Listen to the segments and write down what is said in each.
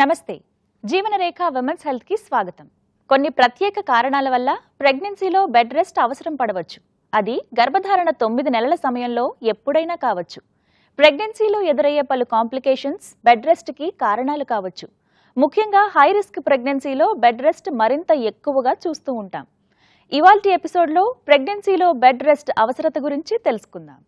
నమస్తే. జీవనరేఖ women's health కి స్వాగతం. కొన్ని ప్రత్యేక కారణాల వల్ల ప్రెగ్నెన్సీలో బెడ్ రెస్ట్ అవసరం పడవచ్చు. అది గర్భధారణ 9 నెలల సమయంలో ఎప్పుడైనా కావచ్చు. ప్రెగ్నెన్సీలో ఎదురయ్యే పలు కాంప్లికేషన్స్ బెడ్ రెస్ట్ కి కారణాలు కావచ్చు. ముఖ్యంగా హై రిస్క్ ప్రెగ్నెన్సీలో బెడ్ రెస్ట్ మరింత ఎక్కువగా చూస్తూ ఉంటాం. ఇవాల్టి ఎపిసోడ్లో ప్రెగ్నెన్సీలో బెడ్ రెస్ట్ అవసరత గురించి తెలుసుకుందాం.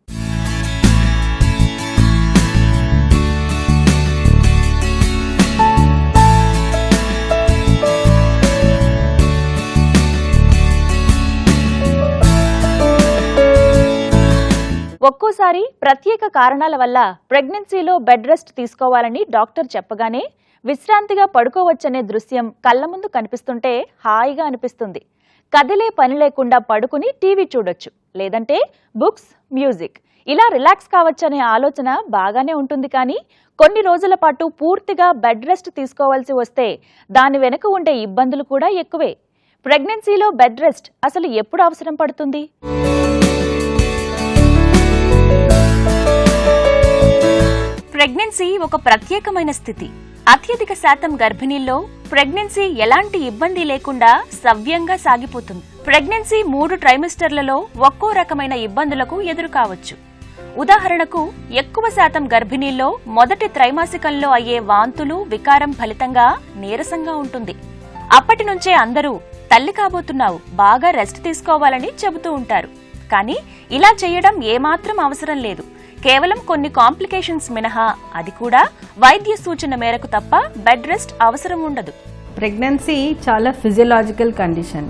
ఒక్కోసారి ప్రత్యేక కారణాల వల్ల ప్రెగ్నెన్సీలో బెడ్ రెస్ట్ తీసుకోవాలని డాక్టర్ చెప్పగానే విశ్రాంతిగా పడుకోవచ్చనే దృశ్యం కళ్ల ముందు కనిపిస్తుంటే హాయిగా అనిపిస్తుంది. కదిలే పని లేకుండా పడుకుని టీవీ చూడొచ్చు, లేదంటే బుక్స్, మ్యూజిక్ ఇలా రిలాక్స్ కావచ్చనే ఆలోచన బాగానే ఉంటుంది. కానీ కొన్ని రోజుల పాటు పూర్తిగా బెడ్ రెస్ట్ తీసుకోవాల్సి వస్తే దాని వెనుక ఉండే ఇబ్బందులు కూడా ఎక్కువే. ప్రెగ్నెన్సీలో బెడ్ రెస్ట్ అసలు ఎప్పుడు అవసరం పడుతుంది? ప్రెగ్నెన్సీ ఒక ప్రత్యేకమైన స్థితి. అత్యధిక శాతం గర్భిణీల్లో ప్రెగ్నెన్సీ ఎలాంటి ఇబ్బంది లేకుండా సవ్యంగా సాగిపోతుంది. ప్రెగ్నెన్సీ 3 ట్రైమిస్టర్లలో ఒక్కో రకమైన ఇబ్బందులకు ఎదురు కావచ్చు. ఉదాహరణకు, ఎక్కువ శాతం గర్భిణీల్లో మొదటి త్రైమాసికంలో అయ్యే వాంతులు, వికారం ఫలితంగా నీరసంగా ఉంటుంది. అప్పటి నుంచే అందరూ తల్లి కాబోతున్నావు, బాగా రెస్ట్ తీసుకోవాలని చెబుతూ ఉంటారు. కానీ ఇలా చేయడం ఏమాత్రం అవసరం లేదు. కేవలం కొన్ని కాంప్లికేషన్స్ మినహా, అది కూడా వైద్య సూచన మేరకు తప్ప బెడ్ రెస్ట్ అవసరం ఉండదు. ప్రెగ్నెన్సీ చాలా ఫిజియలాజికల్ కండిషన్.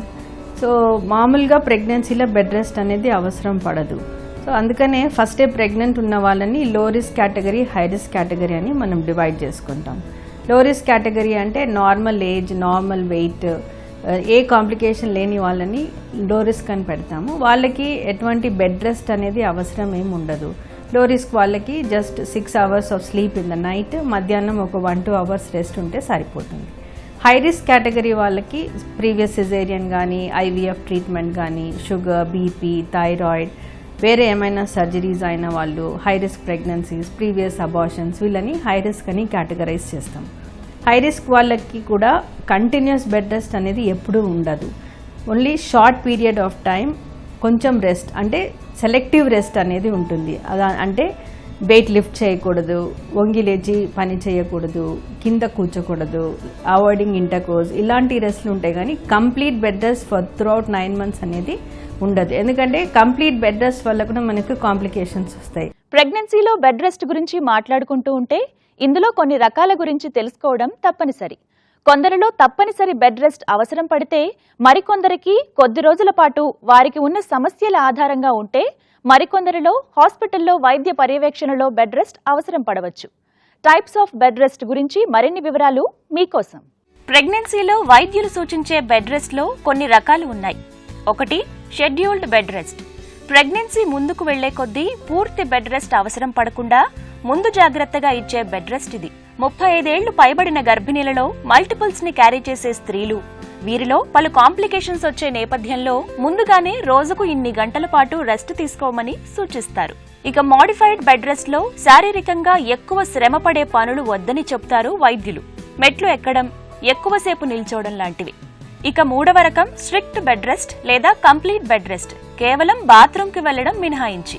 సో మామూలుగా ప్రెగ్నెన్సీలో బెడ్ రెస్ట్ అనేది అవసరం పడదు. సో అందుకనే ఫస్టే ప్రెగ్నెంట్ ఉన్న వాళ్ళని లో risk category, high risk category అని మనం డివైడ్ చేసుకుంటాం. లో రిస్క్ కేటగిరీ అంటే నార్మల్ ఏజ్, నార్మల్ వెయిట్, ఏ కాంప్లికేషన్ లేని వాళ్ళని లో రిస్క్ అని పెడతాము. వాళ్ళకి ఎటువంటి బెడ్ రెస్ట్ అనేది అవసరం ఏమి ఉండదు. లో రిస్క్ వాళ్ళకి just 6 hours of sleep in the night, మధ్యాహ్నం ఒక 1-2 hours రెస్ట్ ఉంటే సరిపోతుంది. హై రిస్క్ కేటగిరీ వాళ్ళకి ప్రీవియస్ సిజేరియన్ కానీ, ఐవీఎఫ్ ట్రీట్మెంట్ కానీ, షుగర్, బీపీ, థైరాయిడ్, వేరే ఏమైనా సర్జరీస్ అయిన వాళ్ళు, high risk pregnancies, previous abortions, వీళ్ళని హై రిస్క్ అని కేటగరైజ్ చేస్తాం. హై రిస్క్ వాళ్ళకి కూడా కంటిన్యూస్ బెడ్ రెస్ట్ అనేది ఎప్పుడూ ఉండదు. Only short period of time కొంచెం రెస్ట్, అంటే సెలెక్టివ్ రెస్ట్ అనేది ఉంటుంది. అంటే వెయిట్ లిఫ్ట్ చేయకూడదు, వంగి లేచి పని చేయకూడదు, కింద కూర్చోకూడదు, అవాయిడింగ్ ఇంటర్కోర్స్, ఇలాంటి రెస్ట్లు ఉంటాయి. కానీ complete bed rest for throughout 9 months అనేది ఉండదు. ఎందుకంటే కంప్లీట్ బెడ్ రెస్ట్ వల్ల కూడా మనకు కాంప్లికేషన్స్ వస్తాయి. ప్రెగ్నెన్సీలో బెడ్ రెస్ట్ గురించి మాట్లాడుకుంటూ ఉంటే ఇందులో కొన్ని రకాల గురించి తెలుసుకోవడం తప్పనిసరి. కొందరిలో తప్పనిసరి బెడ్ రెస్ట్ అవసరం పడితే, మరికొందరికి కొద్ది రోజుల పాటు వారికి ఉన్న సమస్యల ఆధారంగా ఉంటే, మరికొందరిలో హాస్పిటల్లో వైద్య పర్యవేక్షణలో బెడ్ రెస్ట్ అవసరం పడవచ్చు. టైప్స్ ఆఫ్ బెడ్ రెస్ట్ గురించి మరిన్ని వివరాలు మీకోసం. ప్రెగ్నెన్సీలో వైద్యులు సూచించే బెడ్ రెస్ట్ లో కొన్ని రకాలు ఉన్నాయి. 1. Scheduled bed rest. ప్రెగ్నెన్సీ ముందుకు వెళ్లే కొద్దీ పూర్తి బెడ్ రెస్ట్ అవసరం పడకుండా ముందు జాగ్రత్తగా ఇచ్చే బెడ్ రెస్ట్ ఇది. 35 ఏళ్లు పైబడిన గర్భిణీలలో మల్టిపుల్స్ ని క్యారీ చేసే స్త్రీలు, వీరిలో పలు కాంప్లికేషన్స్ వచ్చే నేపథ్యంలో ముందుగానే రోజుకు ఇన్ని గంటల పాటు రెస్ట్ తీసుకోమని సూచిస్తారు. ఇక మోడిఫైడ్ బెడ్ రెస్ట్ లో శారీరకంగా ఎక్కువ శ్రమ పడే పనులు వద్దని చెప్తారు వైద్యులు. మెట్లు ఎక్కడం, ఎక్కువసేపు నిల్చోవడం లాంటివి. ఇక 3వ రకం స్ట్రిక్ట్ బెడ్ రెస్ట్ లేదా కంప్లీట్ బెడ్ రెస్ట్, కేవలం బాత్రూమ్ కి వెళ్లడం మినహాయించి.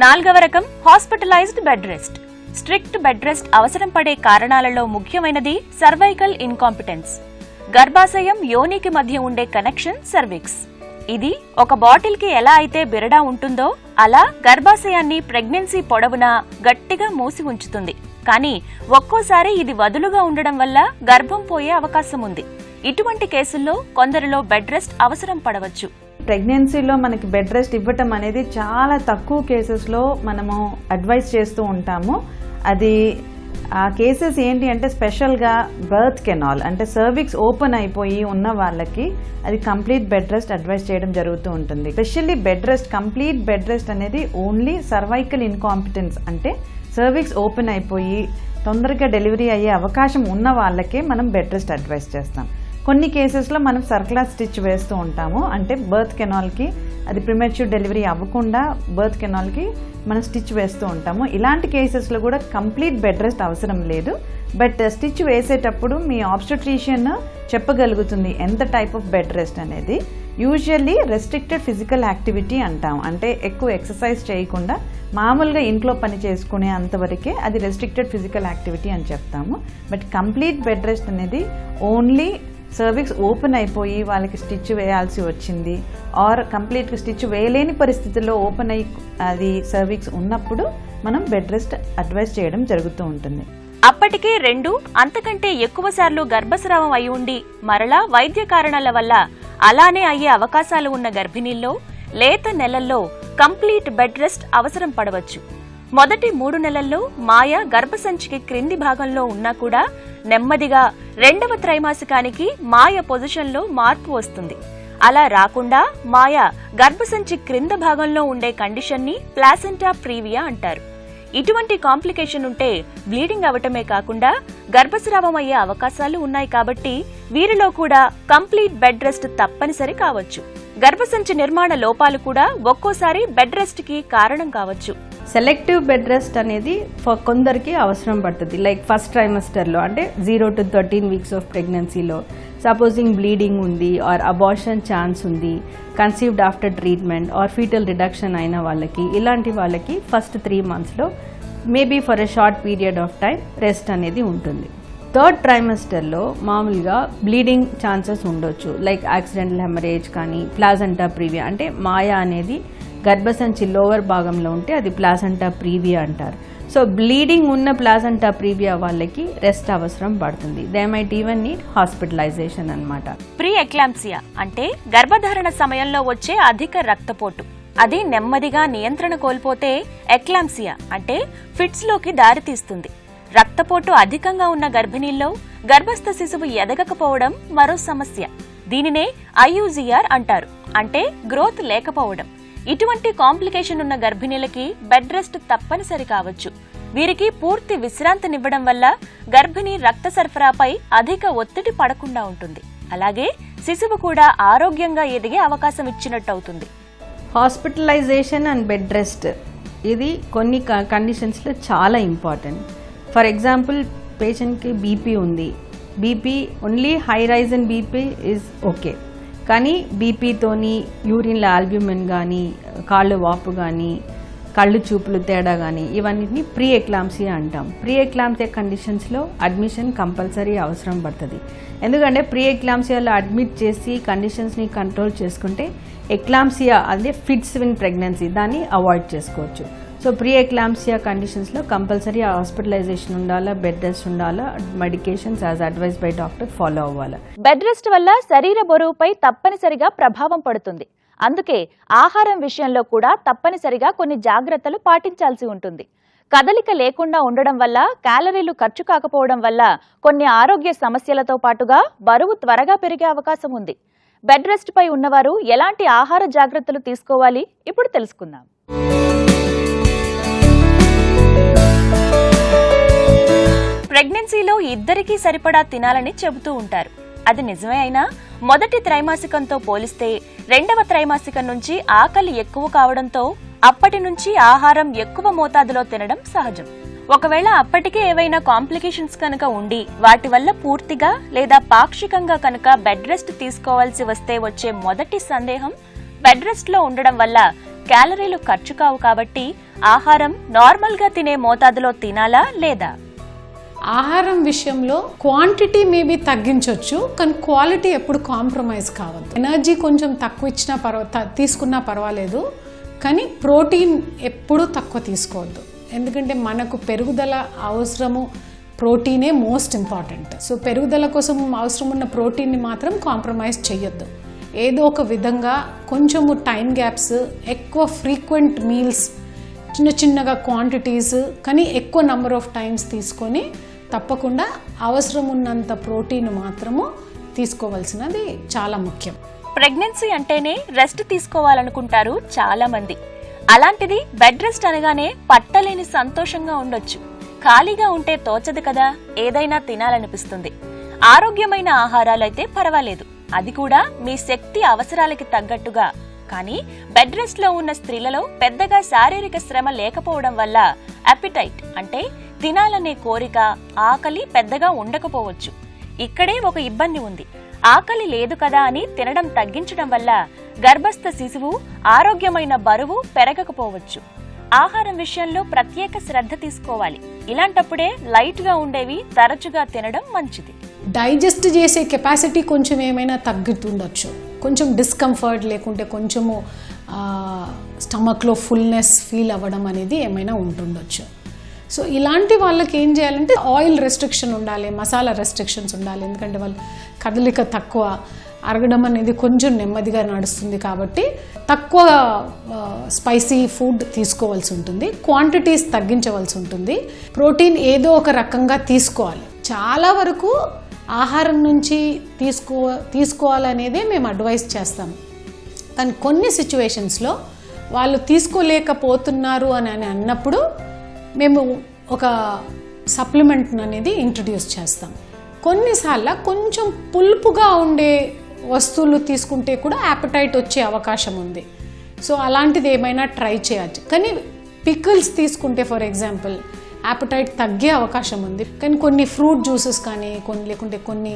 4వ రకం hospitalised bed rest. Strict bed rest అవసరం పడే కారణాలలో ముఖ్యమైనది సర్వైకల్ ఇన్కాంపిటెన్స్. గర్భాశయం, యోనికి మధ్య ఉండే కనెక్షన్ సర్విక్స్. ఇది ఒక బాటిల్ కి ఎలా అయితే బిరడా ఉంటుందో అలా గర్భాశయాన్ని ప్రెగ్నెన్సీ పొడవునా గట్టిగా మూసి ఉంచుతుంది. కానీ ఒక్కోసారి ఇది వదులుగా ఉండడం వల్ల గర్భం పోయే అవకాశం ఉంది. ఇటువంటి కేసుల్లో కొందరిలో బెడ్ రెస్ట్ అవసరం పడవచ్చు. ప్రెగ్నెన్సీలో మనకి బెడ్ రెస్ట్ ఇవ్వటం అనేది చాలా తక్కువ కేసెస్లో మనము అడ్వైస్ చేస్తూ ఉంటాము. అది ఆ కేసెస్ ఏంటి అంటే స్పెషల్గా బర్త్ కెనాల్ అంటే సర్విక్స్ ఓపెన్ అయిపోయి ఉన్న వాళ్ళకి అది కంప్లీట్ బెడ్ రెస్ట్ అడ్వైస్ చేయడం జరుగుతూ ఉంటుంది. Specially bed rest, complete bed rest అనేది ఓన్లీ సర్వైకల్ ఇన్కాంపిటెన్స్ అంటే సర్విక్స్ ఓపెన్ అయిపోయి తొందరగా డెలివరీ అయ్యే అవకాశం ఉన్న వాళ్ళకే మనం బెడ్ రెస్ట్ అడ్వైస్ చేస్తాం. కొన్ని కేసెస్లో మనం సర్క్యులర్ స్టిచ్ వేస్తూ ఉంటాము, అంటే బర్త్ కెనాల్కి అది ప్రిమెచ్యూర్ డెలివరీ అవ్వకుండా బర్త్ కెనాల్కి మనం స్టిచ్ వేస్తూ ఉంటాము. ఇలాంటి కేసెస్లో కూడా కంప్లీట్ బెడ్ రెస్ట్ అవసరం లేదు. బట్ స్టిచ్ వేసేటప్పుడు మీ ఆబ్స్టెట్రిషియన్ చెప్పగలుగుతుంది ఎంత టైప్ ఆఫ్ బెడ్ రెస్ట్ అనేది. యూజువల్లీ రెస్ట్రిక్టెడ్ ఫిజికల్ యాక్టివిటీ అంటాం, అంటే ఎక్కువ ఎక్సర్సైజ్ చేయకుండా మామూలుగా ఇంట్లో పని చేసుకునే అంతవరకే అది రెస్ట్రిక్టెడ్ ఫిజికల్ యాక్టివిటీ అని చెప్తాము. బట్ కంప్లీట్ బెడ్ రెస్ట్ అనేది ఓన్లీ సర్విక్స్ ఓపెన్ అయిపోయి వాళ్ళకి స్టిచ్ వేయాల్సి వచ్చింది ఆర్ కంప్లీట్గా స్టిచ్ వేయలేని పరిస్థితుల్లో ఓపెన్ అయ్యి అది సర్విక్స్ ఉన్నప్పుడు మనం బెడ్ రెస్ట్ అడ్వైస్ చేయడం జరుగుతూ ఉంటుంది. అప్పటికే 2 అంతకంటే ఎక్కువ సార్లు గర్భస్రావం అయి ఉండి మరలా వైద్య కారణాల వల్ల అలానే అయ్యే అవకాశాలు ఉన్న గర్భిణీల్లో లేత నెలల్లో కంప్లీట్ బెడ్ రెస్ట్ అవసరం పడవచ్చు. మొదటి 3 నెలల్లో మాయ గర్భసంచికి క్రింది భాగంలో ఉన్నా కూడా నెమ్మదిగా 2వ త్రైమాసికానికి మాయ పొజిషన్లో మార్పు వస్తుంది. అలా రాకుండా మాయ గర్భసంచి క్రింద భాగంలో ఉండే కండిషన్ని ప్లాసెంటా ప్రీవియా అంటారు. ఇటువంటి కాంప్లికేషన్ ఉంటే బ్లీడింగ్ అవటమే కాకుండా గర్భస్రావం అయ్యే అవకాశాలు ఉన్నాయి. కాబట్టి వీరిలో కూడా కంప్లీట్ బెడ్ రెస్ట్ తప్పనిసరి కావచ్చు. గర్భసంచి నిర్మాణ లోపాలు కూడా ఒక్కోసారి బెడ్ రెస్ట్ కి కారణం కావచ్చు. సెలెక్టివ్ బెడ్ రెస్ట్ అనేది కొందరికి అవసరం పడుతుంది. లైక్ ఫస్ట్ ట్రైమస్టర్లో అంటే 0 to 13 weeks ఆఫ్ ప్రెగ్నెన్సీలో సపోజింగ్ బ్లీడింగ్ ఉంది ఆర్ అబార్షన్ ఛాన్స్ ఉంది, conceived after treatment or foetal reduction అయిన వాళ్ళకి, ఇలాంటి వాళ్ళకి ఫస్ట్ 3 monthsలో maybe for a short period of time rest అనేది ఉంటుంది. 3rd ట్రైమస్టర్లో మామూలుగా బ్లీడింగ్ ఛాన్సెస్ ఉండొచ్చు, లైక్ యాక్సిడెంటల్ హెమరేజ్ కానీ ప్లాసెంటా ప్రీవియా, అంటే మాయ అనేది గర్భసంచి లోవర్ భాగంలో ఉంటే అది ప్లాసెంటా ప్రీవియా అంటారు. సో బ్లీడింగ్ ఉన్న ప్లాసెంటా ప్రీవియా వాళ్ళకి రెస్ట్ అవసరం పడుతుంది. They might even need hospitalisation అన్నమాట. ప్రీ ఎక్లాంప్సియా అంటే గర్భధారణ సమయంలో వచ్చే అధిక రక్తపోటు. అది నెమ్మదిగా నియంత్రణ కోల్పోతే ఎక్లాంప్సియా అంటే ఫిట్స్ లోకి దారితీస్తుంది. రక్తపోటు అధికంగా ఉన్న గర్భిణీల్లో గర్భస్థ శిశువు ఎదగకపోవడం మరో సమస్య. దీనినే IUGR అంటారు, అంటే గ్రోత్ లేకపోవడం. ఇటువంటి కాంప్లికేషన్ ఉన్న గర్భిణీలకి బెడ్ రెస్ట్ తప్పనిసరి కావచ్చు. వీరికి పూర్తి విశ్రాంతినివ్వడం వల్ల గర్భిణీ రక్త సరఫరాపై అధిక ఒత్తిడి పడకుండా ఉంటుంది. అలాగే శిశువు కూడా ఆరోగ్యంగా ఎదిగే అవకాశం ఇచ్చినట్టవుతుంది. హాస్పిటలైజేషన్ అండ్ బెడ్ రెస్ట్ ఇది కొన్ని కండిషన్స్లో చాలా ఇంపార్టెంట్. ఫర్ ఎగ్జాంపుల్, పేషెంట్కి బీపీ ఉంది, BP only high rise in BP is okay, కానీ బీపీతోని యూరిన్లో ఆల్బ్యూమిన్ కానీ, కాళ్ళు వాపు కానీ, కళ్ళు చూపులు తేడా కానీ, ఇవన్నిటిని ప్రీ ఎక్లాంప్సియా అంటాం. ప్రీ ఎక్లాంప్సియా కండిషన్స్లో అడ్మిషన్ కంపల్సరీ అవసరం పడుతుంది. ఎందుకంటే ప్రీ ఎక్లాంప్సియాలో అడ్మిట్ చేసి కండిషన్స్ని కంట్రోల్ చేసుకుంటే ఎక్లాంప్సియా అదే ఫిట్స్ ఇన్ ప్రెగ్నెన్సీ దాన్ని అవాయిడ్ చేసుకోవచ్చు. సో ప్రీ ఎక్లాంప్సియా కండిషన్స్లో కంపల్సరీ హాస్పిటలైజేషన్ ఉండాలా, బెడ్ రెస్ట్ ఉండాలా, medications as advice by doctor follow అవ్వాలి. బెడ్ రెస్ట్ వల్ల శరీర బరువుపై తప్పనిసరిగా ప్రభావం పడుతుంది. అందుకే ఆహారం విషయంలో కూడా తప్పనిసరిగా కొన్ని జాగ్రత్తలు పాటించాల్సి ఉంటుంది. కదలిక లేకుండా ఉండడం వల్ల, క్యాలరీలు ఖర్చు కాకపోవడం వల్ల కొన్ని ఆరోగ్య సమస్యలతో పాటుగా బరువు త్వరగా పెరిగే అవకాశం ఉంది. బెడ్ రెస్ట్ పై ఉన్నవారు ఎలాంటి ఆహార జాగ్రత్తలు తీసుకోవాలి ఇప్పుడు తెలుసుకుందాం. ప్రెగ్నెన్సీలో ఇద్దరికీ సరిపడా తినాలని చెబుతూ ఉంటారు. అది నిజమే అయినా మొదటి త్రైమాసికంతో పోలిస్తే 2వ త్రైమాసికం నుంచి ఆకలి ఎక్కువ కావడంతో అప్పటి నుంచి ఆహారం ఎక్కువ మోతాదులో తినడం సహజం. ఒకవేళ అప్పటికే ఏవైనా కాంప్లికేషన్స్ కనుక ఉండి వాటి వల్ల పూర్తిగా లేదా పాక్షికంగా కనుక బెడ్ రెస్ట్ తీసుకోవాల్సి వస్తే వచ్చే మొదటి సందేహం, బెడ్ రెస్ట్ లో ఉండడం వల్ల క్యాలరీలు ఖర్చు కావు కాబట్టి ఆహారం నార్మల్ గా తినే మోతాదులో తినాలా లేదా? ఆహారం విషయంలో క్వాంటిటీ మేబీ తగ్గించవచ్చు, కానీ క్వాలిటీ ఎప్పుడు కాంప్రమైజ్ కావద్దు. ఎనర్జీ కొంచెం తక్కువ ఇచ్చినా తీసుకున్నా పర్వాలేదు, కానీ ప్రోటీన్ ఎప్పుడూ తక్కువ తీసుకోవద్దు. ఎందుకంటే మనకు పెరుగుదల అవసరము ప్రోటీనే మోస్ట్ ఇంపార్టెంట్. సో పెరుగుదల కోసం అవసరం ఉన్న ప్రోటీన్ని మాత్రం కాంప్రమైజ్ చేయొద్దు. ఏదో ఒక విధంగా కొంచెము టైం గ్యాప్స్, ఎక్కువ ఫ్రీక్వెంట్ మీల్స్, చిన్నగా క్వాంటిటీస్, కానీ ఎక్కువ నెంబర్ ఆఫ్ టైమ్స్ తీసుకొని తప్పకుండా అవసరం ఉన్నంత ప్రోటీన్ మాత్రము తీసుకోవాల్సినది చాలా ముఖ్యం. ప్రెగ్నెన్సీ అంటేనే రెస్ట్ తీసుకోవాలనుకుంటారు చాలా మంది. అలాంటిది బెడ్ రెస్ట్ అనగానే పట్టలేని సంతోషంగా ఉండొచ్చు. ఖాళీగా ఉంటే తోచదు కదా, ఏదైనా తినాలనిపిస్తుంది. ఆరోగ్యమైన ఆహారాలైతే పర్వాలేదు, అది కూడా మీ శక్తి అవసరాలకి తగ్గట్టుగా. కానీ బెడ్ రెస్ట్ లో ఉన్న స్త్రీలలో పెద్దగా శారీరక శ్రమ లేకపోవడం వల్ల అపిటైట్ అంటే తినాలనే కోరిక, ఆకలి పెద్దగా ఉండకపోవచ్చు. ఇక్కడే ఒక ఇబ్బంది ఉంది. ఆకలి లేదు కదా అని తినడం తగ్గించడం వల్ల గర్భస్థ శిశువు ఆరోగ్యమైన బరువు పెరగకపోవచ్చు. ఆహారం విషయంలో ప్రత్యేక శ్రద్ధ తీసుకోవాలి. ఇలాంటప్పుడే లైట్ గా ఉండేవి తరచుగా తినడం మంచిది. డైజెస్ట్ చేసే కెపాసిటీ కొంచెం ఏమైనా తగ్గుతుండొచ్చు, కొంచెం డిస్కంఫర్ట్ లేకుంటే కొంచెము స్టమక్లో ఫుల్నెస్ ఫీల్ అవ్వడం అనేది ఏమైనా ఉంటుండొచ్చు. సో ఇలాంటి వాళ్ళకి ఏం చేయాలంటే ఆయిల్ రెస్ట్రిక్షన్ ఉండాలి, మసాలా రెస్ట్రిక్షన్స్ ఉండాలి. ఎందుకంటే వాళ్ళు కదలిక తక్కువ, అరగడం అనేది కొంచెం నెమ్మదిగా నడుస్తుంది కాబట్టి తక్కువ స్పైసీ ఫుడ్ తీసుకోవాల్సి ఉంటుంది, క్వాంటిటీస్ తగ్గించవలసి ఉంటుంది. ప్రోటీన్ ఏదో ఒక రకంగా తీసుకోవాలి. చాలా వరకు ఆహారం నుంచి తీసుకోవాలనేదే మేము అడ్వైస్ చేస్తాము. కానీ కొన్ని సిచ్యువేషన్స్లో వాళ్ళు తీసుకోలేకపోతున్నారు అని అన్నప్పుడు మేము ఒక సప్లిమెంట్ అనేది ఇంట్రడ్యూస్ చేస్తాం. కొన్నిసార్లు కొంచెం పులుపుగా ఉండే వస్తువులు తీసుకుంటే కూడా యాపటైట్ వచ్చే అవకాశం ఉంది. సో అలాంటిది ఏమైనా ట్రై చేయొచ్చు. కానీ పికిల్స్ తీసుకుంటే ఫర్ ఎగ్జాంపుల్ యాపటైట్ తగ్గే అవకాశం ఉంది. కానీ కొన్ని ఫ్రూట్ జ్యూసెస్ కానీ లేకుంటే కొన్ని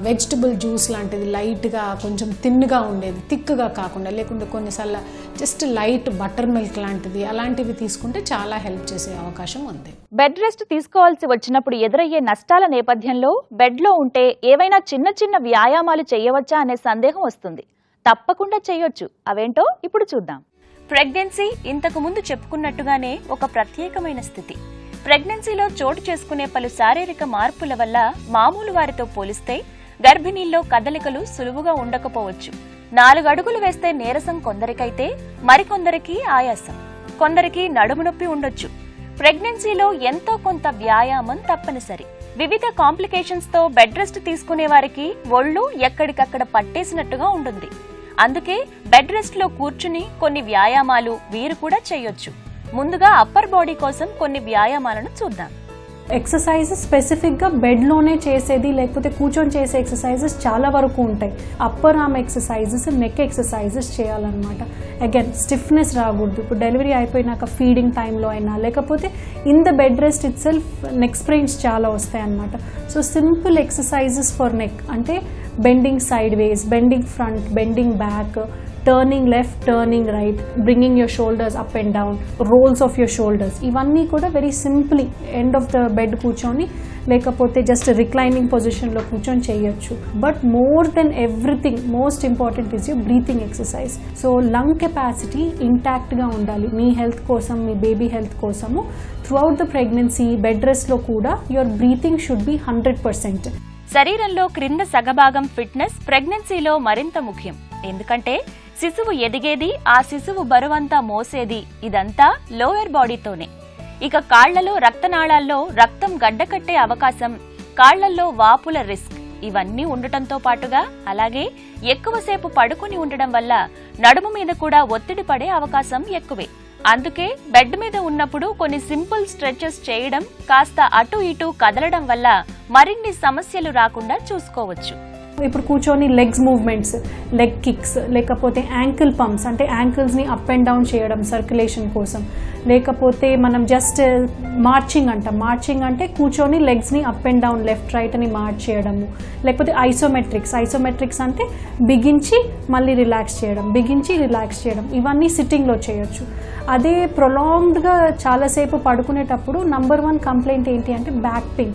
వెజిటబుల్ జ్యూస్ లాంటిది లైట్గా కొంచెం తిన్నుగా ఉండేది, థిక్గా కాకుండా, లేకుంటే కొన్నిసార్లు జస్ట్ లైట్ బటర్ మిల్క్ లాంటిది అలాంటివి తీసుకుంటే చాలా హెల్ప్ చేసే అవకాశం ఉంది. బెడ్ రెస్ట్ తీసుకోవాల్సి వచ్చినప్పుడు ఎదురయ్యే నష్టాల నేపథ్యంలో బెడ్లో ఉంటే ఏవైనా చిన్న చిన్న వ్యాయామాలు చేయవచ్చా అనే సందేహం వస్తుంది. తప్పకుండా చేయొచ్చు. అవేంటో ఇప్పుడు చూద్దాం. ప్రెగ్నెన్సీ ఇంతకు ముందు చెప్పుకున్నట్టుగానే ఒక ప్రత్యేకమైన స్థితి. ప్రెగ్నెన్సీలో చోటు చేసుకునే పలు శారీరక మార్పుల వల్ల మామూలు వారితో పోలిస్తే గర్భిణీల్లో కదలికలు సులువుగా ఉండకపోవచ్చు. 4 అడుగులు వేస్తే నీరసం కొందరికైతే, మరికొందరికి ఆయాసం, కొందరికి నడుము నొప్పి ఉండొచ్చు. ప్రెగ్నెన్సీలో ఎంతో కొంత వ్యాయామం తప్పనిసరి. వివిధ కాంప్లికేషన్స్ తో బెడ్ రెస్ట్ తీసుకునే వారికి ఒళ్ళు ఎక్కడికక్కడ పట్టేసినట్టుగా ఉంటుంది. అందుకే బెడ్ రెస్ట్ లో కూర్చుని కొన్ని వ్యాయామాలు వీరు కూడా చేయొచ్చు. ముందుగా అప్పర్ బాడీ కోసం కొన్ని వ్యాయామాలను చూద్దాం. ఎక్సర్సైజెస్ స్పెసిఫిక్గా బెడ్లోనే చేసేది లేకపోతే కూర్చొని చేసే ఎక్సర్సైజెస్ చాలా వరకు ఉంటాయి. Upper arm exercises, neck exercises చేయాలన్నమాట. అగైన్ స్టిఫ్నెస్ రాకూడదు. ఇప్పుడు డెలివరీ అయిపోయినాక ఫీడింగ్ టైంలో అయినా, లేకపోతే in the bed rest itself neck sprains చాలా వస్తాయి అన్నమాట. So simple exercises for neck అంటే bending sideways, bending front, bending back, turning left, turning right, bringing your shoulders up and down, rolls of your shoulders, ఇవన్నీ కూడా very simply end of the bed కూర్చొని లేకపోతే just reclining పొజిషన్లో కూర్చొని చేయొచ్చు. But more than everything most important is your breathing exercise. So lung capacity ఇంటాక్ట్గా ఉండాలి మీ హెల్త్ కోసం, మీ బేబీ హెల్త్ కోసము. త్రూఅవుట్ ద ప్రెగ్నెన్సీ బెడ్ రెస్ట్లో కూడా యువర్ బ్రీతింగ్ షుడ్ బి 100%. శరీరంలో క్రింద సగభాగం ఫిట్నెస్ ప్రెగ్నెన్సీలో మరింత ముఖ్యం. ఎందుకంటే శిశువు ఎదిగేది, ఆ శిశువు బరువంతా మోసేది ఇదంతా లోయర్ బాడీతోనే. ఇక కాళ్లలో రక్తనాళాల్లో రక్తం గడ్డకట్టే అవకాశం, కాళ్లల్లో వాపుల రిస్క్ ఇవన్నీ ఉండటంతో పాటుగా అలాగే ఎక్కువసేపు పడుకుని ఉండడం వల్ల నడుము మీద కూడా ఒత్తిడి పడే అవకాశం ఎక్కువే. అందుకే బెడ్ మీద ఉన్నప్పుడు కొన్ని సింపుల్ స్ట్రెచెస్ చేయడం, కాస్త అటు ఇటు కదలడం వల్ల మరిన్ని సమస్యలు రాకుండా చూసుకోవచ్చు. ఇప్పుడు కూర్చొని లెగ్స్ మూవ్మెంట్స్, లెగ్ కిక్స్, లేకపోతే యాంకిల్ పంప్స్ అంటే యాంకిల్స్ని అప్ అండ్ డౌన్ చేయడం సర్క్యులేషన్ కోసం, లేకపోతే మనం జస్ట్ మార్చింగ్ అంటాం. మార్చింగ్ అంటే కూర్చొని లెగ్స్ని up and down left right అని మార్చ్ చేయడము, లేకపోతే ఐసోమెట్రిక్స్ అంటే బిగించి మళ్ళీ రిలాక్స్ చేయడం, బిగించి రిలాక్స్ చేయడం, ఇవన్నీ సిట్టింగ్లో చేయొచ్చు. అదే ప్రొలాంగ్డ్గా చాలాసేపు పడుకునేటప్పుడు నంబర్ 1 కంప్లైంట్ ఏంటి అంటే back pain.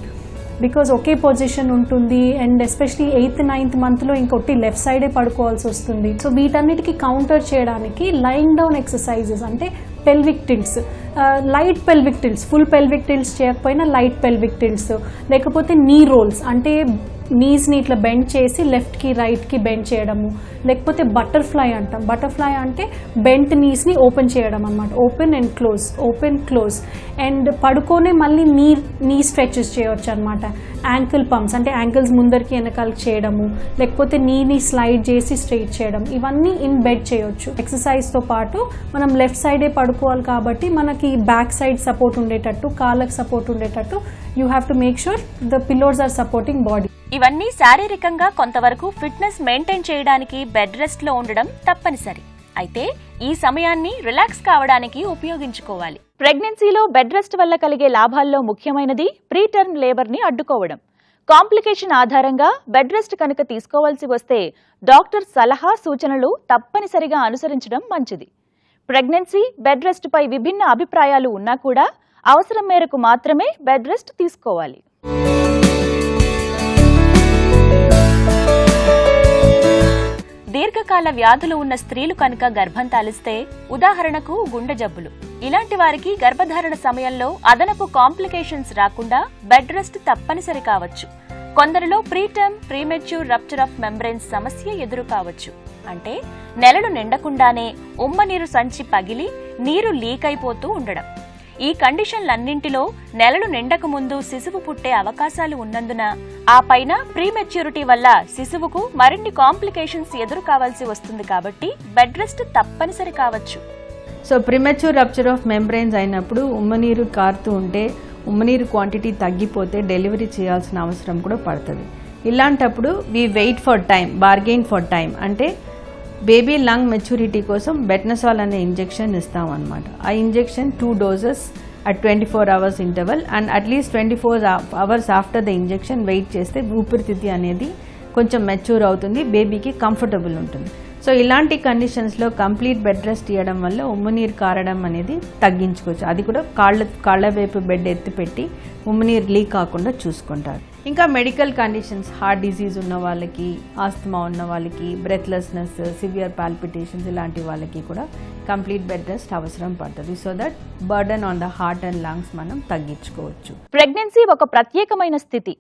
Because okay position ఉంటుంది అండ్ ఎస్పెషలీ 8th, 9th మంత్లో ఇంకొకటి లెఫ్ట్ సైడే పడుకోవాల్సి వస్తుంది. సో వీటన్నిటికీ కౌంటర్ చేయడానికి లైయింగ్ డౌన్ ఎక్సర్సైజెస్ అంటే pelvic tilts, light pelvic tilts, full pelvic tilts చేయకపోయినా లైట్ పెల్విక్ టిల్ట్స్, లేకపోతే నీ రోల్స్ అంటే నీస్ని ఇట్లా బెండ్ చేసి లెఫ్ట్కి రైట్కి బెండ్ చేయడము, లేకపోతే బటర్ఫ్లై అంటాం. బటర్ఫ్లై అంటే బెంట్ నీస్ని ఓపెన్ చేయడం అన్నమాట. Open and close, open close. And పడుకోనే మళ్ళీ నీ స్ట్రెచెస్ చేయవచ్చు అనమాట. యాంకిల్ పంప్స్ అంటే యాంకిల్స్ ముందరికి వెనకాలకి చేయడము, లేకపోతే నీని స్లైడ్ చేసి స్ట్రెయిట్ చేయడం, ఇవన్నీ ఇన్ బెడ్ చేయొచ్చు. ఎక్సర్సైజ్తో పాటు మనం లెఫ్ట్ సైడే పడుకోవాలి కాబట్టి మనకి బ్యాక్ సైడ్ సపోర్ట్ ఉండేటట్టు, కాళ్ళకి సపోర్ట్ ఉండేటట్టు you have to make sure the pillows are supporting body. ఇవన్నీ శారీరకంగా కొంతవరకు ఫిట్నెస్ మెయింటైన్ చేయడానికి బెడ్ రెస్ట్ లో ఉండడం తప్పనిసరి. అయితే ఈ సమయాన్ని రిలాక్స్ కావడానికి ఉపయోగించుకోవాలి. ప్రెగ్నెన్సీలో బెడ్ రెస్ట్ వల్ల కలిగే లాభాల్లో ముఖ్యమైనది ప్రీటర్మ్ లేబర్ ని అడ్డుకోవడం. కాంప్లికేషన్ ఆధారంగా బెడ్ రెస్ట్ కనుక తీసుకోవాల్సి వస్తే డాక్టర్ సలహా సూచనలు తప్పనిసరిగా అనుసరించడం మంచిది. ప్రెగ్నెన్సీ బెడ్ రెస్ట్ పై విభిన్న అభిప్రాయాలు ఉన్నా కూడా అవసరం మేరకు మాత్రమే బెడ్ రెస్ట్ తీసుకోవాలి. దీర్ఘకాల వ్యాధులు ఉన్న స్త్రీలు కనుక గర్భం తాలిస్తే, ఉదాహరణకు గుండె జబ్బులు, ఇలాంటి వారికి గర్భధారణ సమయంలో అదనపు కాంప్లికేషన్స్ రాకుండా బెడ్ రెస్ట్ తప్పనిసరి కావచ్చు. కొందరిలో preterm premature rupture of membranes సమస్య ఎదురు కావచ్చు. అంటే నెలలు నిండకుండానే ఉమ్మనీరు సంచి పగిలి నీరు లీక్ అయిపోతూ ఉండడం. ఈ కండిషన్లన్నింటిలో నెలలు నిండక ముందు శిశువు పుట్టే అవకాశాలు ఉన్నందున ఆ పైన ప్రీమెచ్యూరిటీ వల్ల శిశువుకు మరిన్ని కాంప్లికేషన్స్ ఎదురు కావాల్సి వస్తుంది. కాబట్టి బెడ్ రెస్ట్ తప్పనిసరి కావచ్చు. So premature rupture of membranes అయినప్పుడు ఉమ్మనీరు కారుతూ ఉంటే ఉమ్మనీరు క్వాంటిటీ తగ్గిపోతే డెలివరీ చేయాల్సిన అవసరం కూడా పడుతుంది. ఇలాంటప్పుడు we wait for time, bargain for time. అంటే బేబీ లంగ్ మెచ్యూరిటీ కోసం బెట్నసాల్ అనే ఇంజెక్షన్ ఇస్తాం అనమాట. ఆ injection 2 doses at 24 hours interval and at least 24 hours after the injection wait చేస్తే ఊపిరితిత్తి అనేది కొంచెం మెచ్యూర్ అవుతుంది, బేబీకి కంఫర్టబుల్ ఉంటుంది. సో ఇలాంటి కండిషన్స్లో కంప్లీట్ బెడ్ రెస్ట్ ఇవ్వడం వల్ల ఉమ్మనీరు కారడం అనేది తగ్గించుకోవచ్చు. అది కూడా కాళ్ళ వైపు బెడ్ ఎత్తిపెట్టి ఉమ్మనీరు లీక్ కాకుండా చూసుకుంటారు. ఇంకా మెడికల్ కండిషన్స్, హార్ట్ డిసీజ్ ఉన్న వాళ్ళకి, ఆస్తమా ఉన్న వాళ్ళకి, బ్రెత్లెస్నెస్, సివియర్ పాల్పిటేషన్స్ ఇలాంటి వాళ్ళకి కూడా కంప్లీట్ బెడ్ రెస్ట్ అవసరం పడుతుంది. So that burden on the heart and lungs మనం తగ్గించుకోవచ్చు. ప్రెగ్నెన్సీ ఒక ప్రత్యేకమైన స్థితి.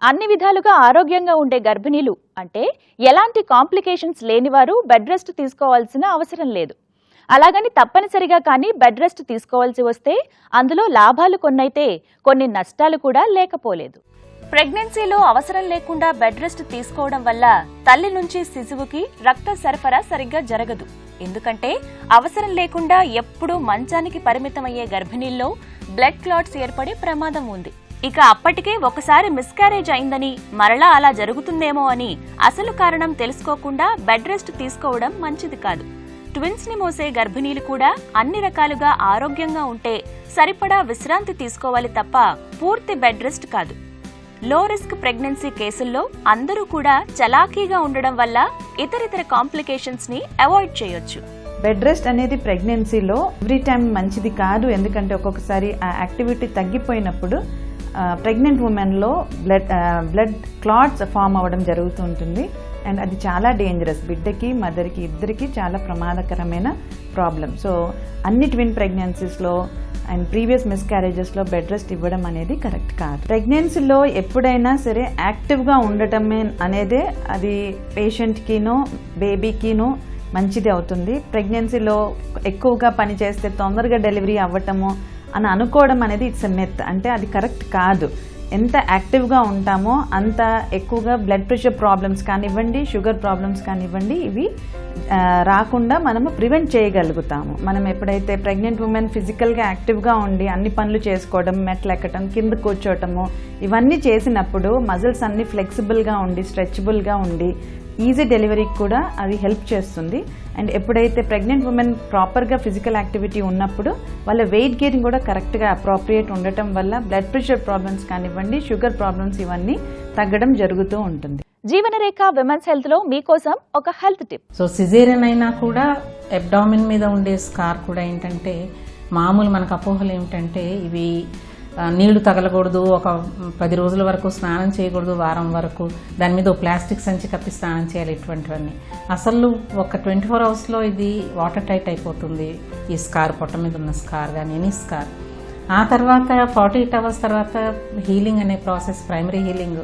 అన్ని విధాలుగా ఆరోగ్యంగా ఉండే గర్భిణీలు, అంటే ఎలాంటి కాంప్లికేషన్స్ లేనివారు బెడ్ రెస్ట్ తీసుకోవాల్సిన అవసరం లేదు. అలాగని తప్పనిసరిగా కానీ బెడ్ రెస్ట్ తీసుకోవాల్సి వస్తే అందులో లాభాలు కొన్నైతే కొన్ని నష్టాలు కూడా లేకపోలేదు. ప్రెగ్నెన్సీలో అవసరం లేకుండా బెడ్ రెస్ట్ తీసుకోవడం వల్ల తల్లి నుంచి శిశువుకి రక్త సరఫరా సరిగ్గా జరగదు. ఎందుకంటే అవసరం లేకుండా ఎప్పుడూ మంచానికి పరిమితమయ్యే గర్భిణీల్లో బ్లడ్ క్లాట్స్ ఏర్పడే ప్రమాదం ఉంది. ఇక అప్పటికే ఒకసారి మిస్క్యారేజ్ అయిందని మరలా అలా జరుగుతుందేమో అని అసలు కారణం తెలుసుకోకుండా బెడ్ రెస్ట్ తీసుకోవడం మంచిది కాదు. ట్విన్స్ ని మోసే గర్భిణీలు కూడా అన్ని రకాలుగా ఆరోగ్యంగా ఉంటే సరిపడా విశ్రాంతి తీసుకోవాలి తప్ప పూర్తి బెడ్ రెస్ట్ కాదు. లో రిస్క్ ప్రెగ్నెన్సీ కేసుల్లో అందరూ కూడా చలాకీగా ఉండడం వల్ల ఇతరితర కాంప్లికేషన్స్ ని అవాయిడ్ చేయొచ్చు. బెడ్ రెస్ట్ అనేది ప్రెగ్నెన్సీలో ఎవ్రీ టైం మంచిది కాదు. ఎందుకంటే ఒక్కొక్కసారి ఆ యాక్టివిటీ తగ్గిపోయినప్పుడు ప్రెగ్నెంట్ ఉమెన్లో బ్లడ్ క్లాట్స్ ఫామ్ అవ్వడం జరుగుతూ ఉంటుంది. అండ్ అది చాలా డేంజరస్, బిడ్డకి మదర్కి ఇద్దరికి చాలా ప్రమాదకరమైన ప్రాబ్లం. సో అన్ని ట్విన్ ప్రెగ్నెన్సీస్లో అండ్ ప్రీవియస్ మిస్క్యారేజెస్లో బెడ్ రెస్ట్ ఇవ్వడం అనేది కరెక్ట్ కాదు. ప్రెగ్నెన్సీలో ఎప్పుడైనా సరే యాక్టివ్గా ఉండటమే అనేదే అది పేషెంట్కినో బేబీకినో మంచిది అవుతుంది. ప్రెగ్నెన్సీలో ఎక్కువగా పని చేస్తే తొందరగా డెలివరీ అవ్వటము అని అనుకోవడం అనేది ఇట్స్ ఎ మిత్. అంటే అది కరెక్ట్ కాదు. ఎంత యాక్టివ్గా ఉంటామో అంత ఎక్కువగా బ్లడ్ ప్రెషర్ ప్రాబ్లమ్స్ కానివ్వండి, షుగర్ ప్రాబ్లమ్స్ కానివ్వండి, ఇవి రాకుండా మనము ప్రివెంట్ చేయగలుగుతాము. మనం ఎప్పుడైతే ప్రెగ్నెంట్ ఉమెన్ ఫిజికల్గా యాక్టివ్గా ఉండి అన్ని పనులు చేసుకోవడం, మెట్లు ఎక్కడం, కింద కూర్చోవటము, ఇవన్నీ చేసినప్పుడు మజిల్స్ అన్ని ఫ్లెక్సిబుల్గా ఉండి స్ట్రెచబుల్గా ఉండి ఈజీ డెలివరీకి కూడా అది హెల్ప్ చేస్తుంది. అండ్ ఎప్పుడైతే ప్రెగ్నెంట్ ఉమెన్ ప్రాపర్గా ఫిజికల్ యాక్టివిటీ ఉన్నప్పుడు వాళ్ళ వెయిట్ గెయిన్ కూడా కరెక్ట్గా అప్రోప్రియేట్ ఉండటం వల్ల బ్లడ్ ప్రెషర్ ప్రాబ్లమ్స్ కానివ్వండి, షుగర్ ప్రాబ్లమ్స్ ఇవన్నీ తగ్గడం జరుగుతూ ఉంటుంది. జీవనరేఖ విమెన్స్ హెల్త్ లో మీకోసం ఒక హెల్త్ టిప్. సో సిజేరియన్ అయినా కూడా అబ్డామిన్ మీద ఉండే స్కార్ కూడా ఏంటంటే మామూలు మనకు అపోహలు ఏమిటంటే ఇవి నీళ్లు తగలకూడదు, ఒక 10 రోజుల వరకు స్నానం చేయకూడదు, వారం వరకు దాని మీద ప్లాస్టిక్ సంచి కప్పి స్నానం చేయాలి, ఇటువంటివన్నీ. అసలు ఒక 24 అవర్స్లో ఇది వాటర్ టైట్ అయిపోతుంది. ఈ స్కార్, పొట్ట మీద ఉన్న స్కార్ కానీ ఎనీ స్కార్. ఆ తర్వాత 48 అవర్స్ తర్వాత హీలింగ్ అనే ప్రాసెస్, ప్రైమరీ హీలింగ్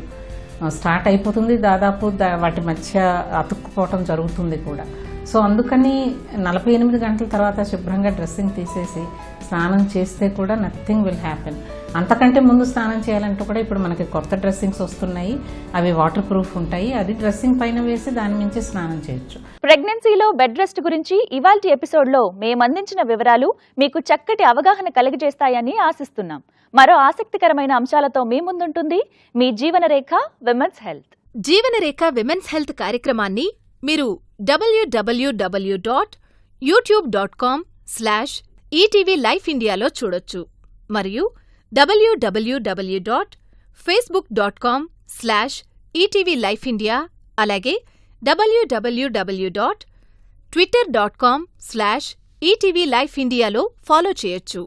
స్టార్ట్ అయిపోతుంది. దాదాపు వాటి మధ్య అతుక్కుపోవటం జరుగుతుంది కూడా. సో అందుకని 48 గంటల తర్వాత శుభ్రంగా డ్రెస్సింగ్ తీసేసి స్నానం చేస్తే కూడా నథింగ్ విల్ హ్యాపెన్. అంతకంటే ముందు స్నానం చేయాలంటే కూడా ఇప్పుడు మనకి కొత్త డ్రెస్సింగ్స్ వస్తున్నాయి, అవి వాటర్ ప్రూఫ్ ఉంటాయి. అది డ్రెస్సింగ్ పైన వేసి దాని నుంచి స్నానం చేయొచ్చు. ప్రెగ్నెన్సీలో బెడ్ రెస్ట్ గురించి ఇవాల్టి ఎపిసోడ్ లో మేమందించిన వివరాలు మీకు చక్కటి అవగాహన కలిగజేస్తాయని ఆశిస్తున్నాం. మరో ఆసక్తికరమైన అంశాలతో మీ ముందుంటుంది మీ జీవనరేఖ విమెన్స్ హెల్త్. జీవనరేఖ విమెన్స్ హెల్త్ కార్యక్రమాన్ని మీరు www.youtube.com/ETV Life Indiaలో చూడొచ్చు మరియు www.facebook.com/ETV Life India అలాగే www.twitter.com/ETV Life Indiaలో ఫాలో చేయొచ్చు.